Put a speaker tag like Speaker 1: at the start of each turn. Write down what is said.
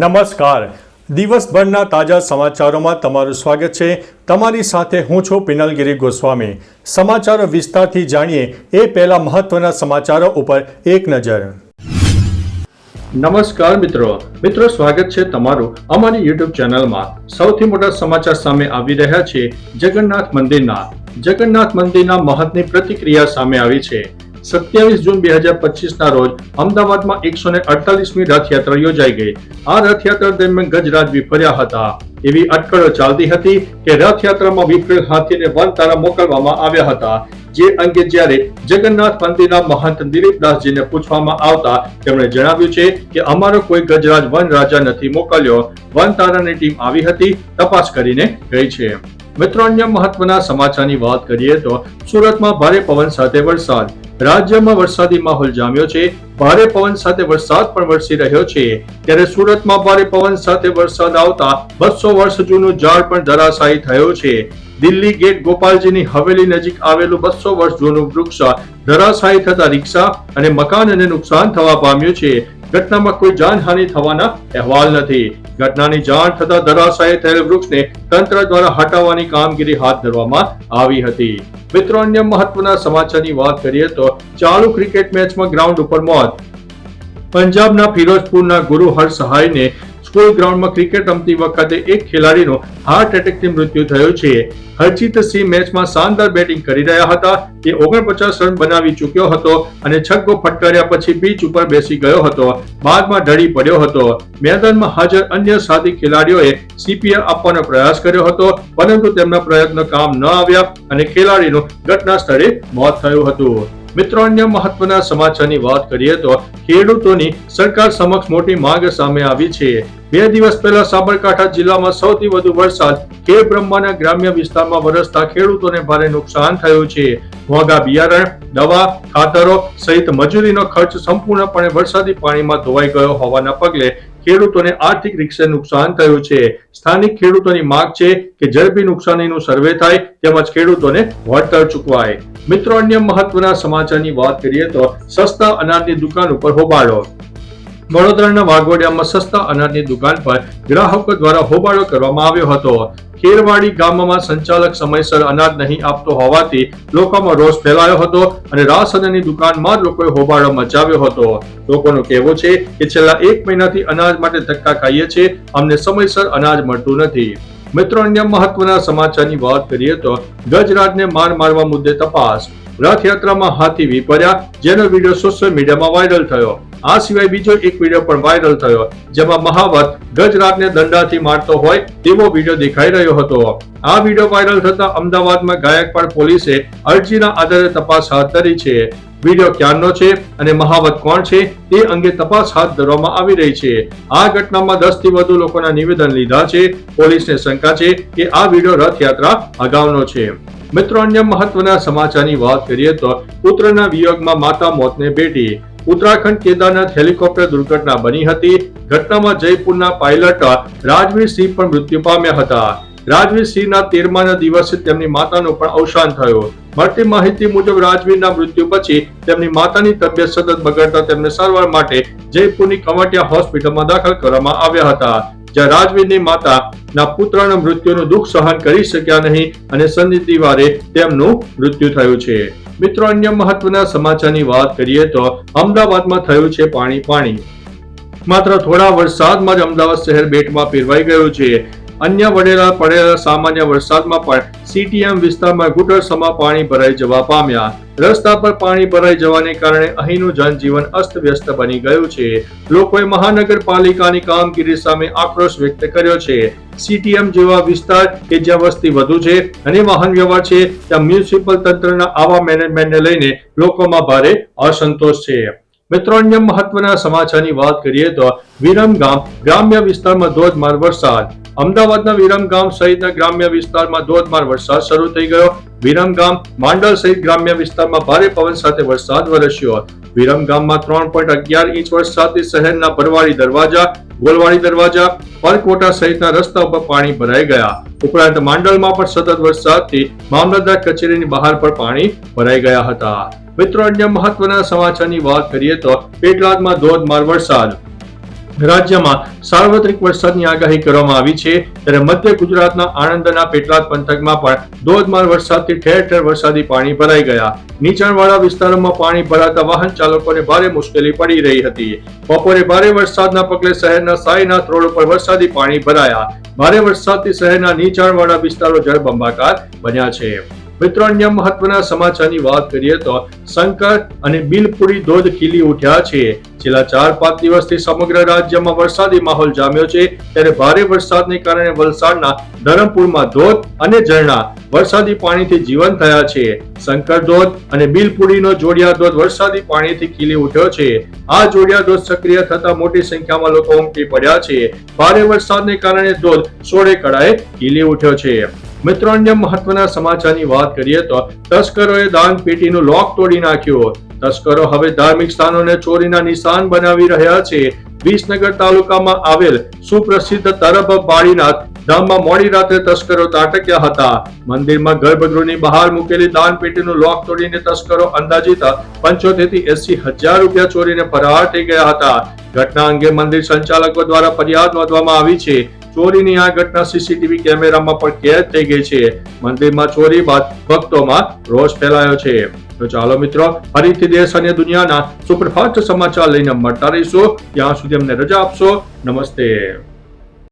Speaker 1: નમસ્કાર. દિવસભરના તાજા સમાચારોમાં તમારું સ્વાગત છે. તમારી સાથે હું છું પિનલગીરી ગોસ્વામી. સમાચારો વિસ્તારથી જાણીએ એ પહેલા મહત્વના સમાચારો ઉપર એક નજર. નમસ્કાર મિત્રો સ્વાગત છે તમારું અમારી YouTube ચેનલમાં. સૌથી મોટા સમાચાર સામે આવી રહ્યા છે જગન્નાથ મંદિરના મહંતની પ્રતિક્રિયા સામે આવી છે. 27 જૂન 2025 રોજ અમદાવાદમાં 148મી રથયાત્રા યોજાઈ ગઈ. આ રથયાત્રા દરમિયાન ગજરાજ વિફર્યા હતા. એવી અટકળો ચાલતી હતી કે રથયાત્રામાં વિફરેલ હાથીને વનતારા મોકલવામાં આવ્યા હતા. જે અંગે જ્યારે જગન્નાથ મંદિરના મહંત દિલીપદાસજીને પૂછવામાં આવતા તેમણે જણાવ્યું છે કે અમારો કોઈ ગજરાજ વન રાજા નથી મોકલ્યો. વનતારાની ટીમ આવી હતી, તપાસ કરીને ગઈ છે. મિત્રો, અન્ય મહત્વના સમાચારની વાત કરીએ તો સુરતમાં ભારે પવન સાથે વરસાદ. રાજ્યમાં વરસાદી માહોલ જામ્યો છે. ભારે પવન સાથે વરસાદ પણ વરસી રહ્યો છે. ત્યારે સુરતમાં ભારે પવન સાથે વરસાદ આવતા 200 વર્ષ જૂનું ઝાડ પણ ધરાશાયી થયું છે. દિલ્હી ગેટ ગોપાલજીની હવેલી નજીક આવેલું 200 વર્ષ જૂનું વૃક્ષ ધરાશાયી થતા રિક્ષા અને મકાનને નુકસાન થવા પામ્યું છે. ઘટનામાં કોઈ જાનહાનિ થવાના અહેવાલ નથી. ઘટનાની જાણ થતા ધરાશાયી થયેલ વૃક્ષને તંત્ર દ્વારા હટાવવાની કામગીરી હાથ ધરવામાં આવી હતી. મિત્રો, અન્ય મહત્વના સમાચારની વાત કરીએ તો ચાલુ ક્રિકેટ મેચમાં ગ્રાઉન્ડ ઉપર મોત. પંજાબના ફિરોઝપુરના ગુરુ હર સહાયને સ્કૂલ ગ્રાઉન્ડમાં ક્રિકેટ રમતી વખતે એક ખેલાડીનું હાર્ટ એટેકથી મૃત્યુ થયું છે. હરજીત સિંહ મેચમાં શાનદાર બેટિંગ કરી રહ્યા હતા. તે 49 રન બનાવી ચૂક્યો હતો અને છગ્ગો ફટકાર્યા પછી પીચ ઉપર બેસી ગયો હતો. બાદમાં ઢળી પડ્યો હતો. મેદાનમાં હાજર અન્ય સાથી ખેલાડીઓએ CPR આપવાનો પ્રયાસ કર્યો હતો, પરંતુ તેમના પ્રયત્નો કામ ન આવ્યા અને ખેલાડીનું ઘટના સ્થળે મોત થયું હતું. મિત્રો, અન્ય મહત્વના સમાચારની વાત કરીએ તો ખેડૂતોની સરકાર સમક્ષ મોટી માંગ સામે આવી છે. 2 દિવસ પહેલા સાબરકાંઠા જિલ્લામાં સૌથી વધુ વરસાદ ખેડબ્રહ્માના ગ્રામ્ય વિસ્તારમાં વરસતા ખેડૂતોને ભારે નુકસાન થયું છે. મોંઘા બિયારણ, દવા, ખાતરો સહિત મજૂરીનો ખર્ચ સંપૂર્ણપણે વરસાદી પાણીમાં ધોવાઈ ગયો હોવાના પગલે ખેડૂતોને આર્થિક રીતે નુકસાન થયું છે. સ્થાનિક ખેડૂતોની માંગ છે કે ઝડપી નુકસાનીનું સર્વે થાય તેમજ ખેડૂતોને વળતર ચૂકવાય. મિત્રો, અન્ય મહત્વના સમાચારની વાત કરીએ તો સસ્તા અનાજની દુકાન ઉપર હોબાળો. વડોદરાના વાઘોડિયામાં સસ્તા અનાજની દુકાન પર ગ્રાહકો દ્વારા હોબાળો કરવામાં આવ્યો હતો. ખેરવાડી ગામમાં સંચાલક સમયસર અનાજ નહીં આપતો હોવાથી લોકોમાં રોષ ફેલાયો હતો અને રાશનની દુકાનમાં જ લોકોએ હોબાળો મચાવ્યો હતો. લોકોનું કહેવું છે કે છેલ્લા 1 મહિનાથી અનાજ માટે ધક્કા ખાઈએ છીએ, અમને સમયસર અનાજ મળતું નથી. મિત્રો, અન્ય મહત્વના સમાચારની વાત કરીએ તો ગજરાજને મારવા મુદ્દે તપાસ. રથયાત્રામાં હાથી વિફર્યા, જેનો વિડીયો સોશિયલ મીડિયામાં વાયરલ થયો. આ સિવાય બીજો એક વિડીયો પણ વાયરલ થયો, જેમાં મહાવત ગજરાજને દંડાથી મારતો હોય તેવો વિડીયો દેખાઈ રહ્યો હતો. આ વિડીયો વાયરલ થતા અમદાવાદમાં ગાયકવાડ પોલીસે અરજીના આધારે તપાસ હાથ ધરી છે. વિડીયો ક્યારનો છે અને મહાવત કોણ છે તે અંગે તપાસ હાથ ધરવામાં આવી રહી છે. આ ઘટનામાં 10 થી વધુ લોકોના નિવેદન લીધા છે. પોલીસને શંકા છે કે આ વિડીયો રથયાત્રા અગાઉનો છે. મિત્રો, અન્ય મહત્વના સમાચારની વાત કરીએ તો પુત્રના વિયોગમાં માતા મોતને ભેટી. ઉત્તરાખંડ કેદારનાથ હેલિકોપ્ટર દુર્ઘટના બની હતી. ઘટનામાં જયપુરના પાયલટ રાજવીર સિંહ પણ મૃત્યુ પામ્યા હતા. રાજવીર સિંહના 13મા દિવસે તેમની માતાનું પણ અવસાન થયું. મળતી માહિતી મુજબ રાજવીરના મૃત્યુ પછી તેમની માતાની તબિયત સતત બગડતા તેમને સારવાર માટે જયપુરની કવાટિયા હોસ્પિટલમાં દાખલ કરવામાં આવ્યા હતા. જ્યાં રાજવીરની માતાના પુત્રના મૃત્યુનું દુઃખ સહન કરી શક્યા નહીં અને શનિવારે તેમનું મૃત્યુ થયું છે. મિત્રો, અન્ય મહત્વના સમાચારની વાત કરીએ તો અમદાવાદમાં થયું છે પાણી. માત્ર થોડા વરસાદમાં જ અમદાવાદ શહેર બેટમાં ફેરવાઈ ગયું છે. અન્ય પડેલા સામાન્ય વરસાદમાં પણ CTM વિસ્તારમાં ઘૂંટણસમાં પાણી ભરાઈ જવા પામ્યા. રસ્તા પર પાણી ભરાઈ જવાને કારણે અહીંનું જનજીવન અસ્તવ્યસ્ત બની ગયું છે. લોકોએ મહાનગરપાલિકાની કામગીરી સામે આક્રોશ વ્યક્ત કર્યો છે. CTM જેવા વિસ્તાર કે જ્યાં વસ્તી વધુ છે અને વાહન વ્યવહાર છે, ત્યાં મ્યુનિસિપલ તંત્રના આવા મેનેજમેન્ટને લઈને લોકોમાં ભારે અસંતોષ છે. મિત્રો, અન્ય મહત્વના સમાચારની વાત કરીએ તો વિરમગામ ગ્રામ્ય વિસ્તારમાં ધોધમાર વરસાદ. અમદાવાદના વિરમગામ સહિતના ગ્રામ્ય વિસ્તારમાં ધોધમાર વરસાદ શરૂ થઈ ગયો. વિરમગામ, માંડલ સહિત ગ્રામ્ય વિસ્તારમાં ભારે પવન સાથે વરસાદ વરસ્યો. વિરમગામમાં 3.11 ઇંચ વરસાદથી શહેરના ભરવાડી દરવાજા, ગોલવાડી દરવાજા, પરકોટા સહિતના રસ્તા ઉપર પાણી ભરાઈ ગયા. ઉપરાંત માંડલમાં પણ સતત વરસાદથી મામલતદાર કચેરીની બહાર પર પાણી ભરાઈ ગયા હતા. મિત્રો, અન્ય મહત્વના સમાચારની વાત કરીએ તો પેટલાદમાં ધોધમાર વરસાદ. રાજ્યમાં સાર્વત્રિક વરસાદની આગાહી કરવામાં આવી છે ત્યારે મધ્ય ગુજરાતના આણંદના પેટલાદ પંથકમાં પણ ધોધમાર વરસાદથી ઠેર ઠેર વરસાદી પાણી ભરાઈ ગયા. નીચાણવાળા વિસ્તારોમાં પાણી ભરાતા વાહન ચાલકોને ભારે મુશ્કેલી પડી રહી હતી. બપોરે ભારે વરસાદના પગલે શહેરના સાઈનાથ રોડ ઉપર વરસાદી પાણી ભરાયા. ભારે વરસાદથી શહેરના નીચાણવાળા વિસ્તારો જળબંબાકાર બન્યા છે. મિત્રો, અન્ય મહત્વના સમાચારની વાત કરીએ તો શંકર અને બિલપુડી ધોધ ખીલી ઉઠ્યા છે. છેલ્લા 4-5 દિવસથી સમગ્ર રાજ્યમાં વરસાદી માહોલ જામ્યો છે ત્યારે ભારે વરસાદને કારણે વલસાડના ધરમપુરમાં ધોધ અને ઝરણા વરસાદી પાણીથી જીવંત થયા છે. શંકર ધોધ અને બિલપુડીનો જોડિયા ધોધ વરસાદી પાણીથી ખીલી ઉઠ્યો છે. આ જોડિયા ધોધ સક્રિય થતા મોટી સંખ્યામાં લોકો ઉમટી પડ્યા છે. ભારે વરસાદને કારણે ધોધ સોળે કળાએ ખીલી ઉઠ્યો છે. મિત્રો, અન્ય મહત્વના સમાચારની વાત કરીએ તો તસ્કરોએ દાન પેટીનું લોક તોડી નાખ્યું. તસ્કરો હવે ધાર્મિક સ્થાનોને ચોરીના નિશાન બનાવી રહ્યા છે. વિસનગર તાલુકામાં આવેલ સુપ્રસિદ્ધ તરભ બાળીનાથ ધામમાં મોડી રાત્રે તસ્કરો ત્રાટક્યા હતા. મંદિરમાં ગર્ભગૃહની બહાર મૂકેલી દાન પેટીનું લોક તોડીને તસ્કરો અંદાજિત 75 થી 80 હજાર રૂપિયા ચોરીને ફરાર થઈ ગયા હતા. ઘટના અંગે મંદિર સંચાલકો દ્વારા ફરિયાદ નોંધવામાં આવી છે. ચોરીની આ ઘટના સીસીટીવી કેમેરામાં પણ કેદ થઈ ગઈ છે. મંદિરમાં ચોરી બાદ ભક્તોમાં રોષ ફેલાયો છે. તો ચાલો મિત્રો, ફરીથી દેશ અને દુનિયાના સુપરફાસ્ટ સમાચાર લઈને મળતા રહીશું. ત્યાં સુધી અમને રજા આપશો. નમસ્તે.